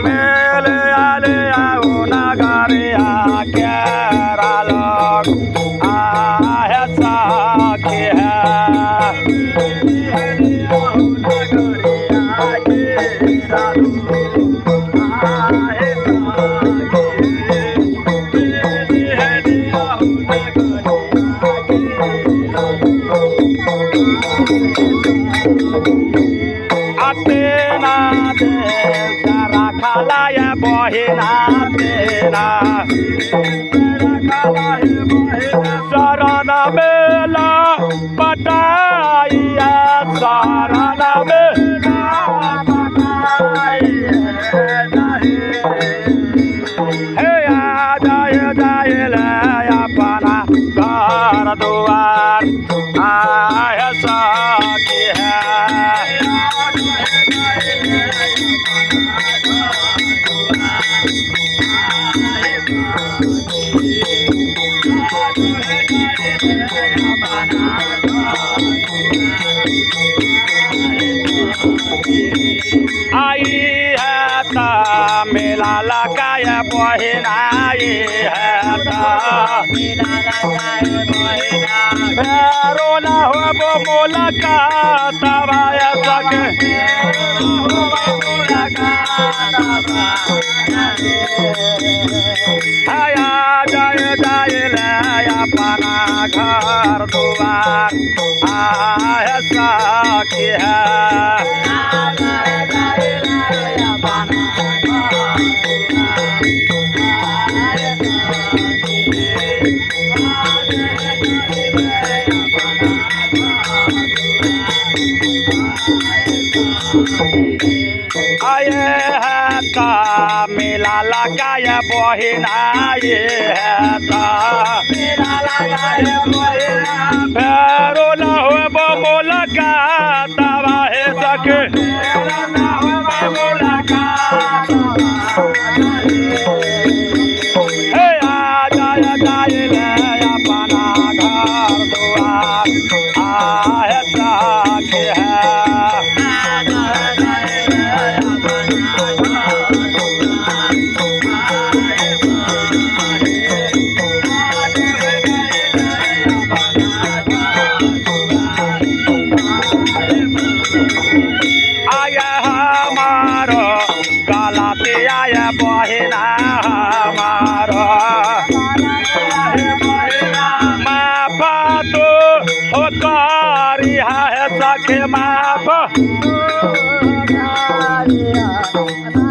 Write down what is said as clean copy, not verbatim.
मेले आले आओ नगरे केरा लोग आहे साखे Atena de Sarakalaya Bohina Atena Sarana Bela Pataya Sarana Bela Hey Jaya Jaya Laya Pana Garduar Aya Saki आई है ता मेला लगाया बहिना आई है ता मेला लगाया बहिना फेरो ना हो वो मुलाकात आया सके आया जाय जाय ले अपना घर दुआर आया सके है आये है ता मेला लगाया बहिना ये है ता मेला लगाया बहिना फेरो ना हो वो मुलाकात आए सके हे आ जाय जाय ले अपना घर दुआर आए सके है आया हमारो गलती आया बहिना हमारो माफ तो हो करी है सखे माफ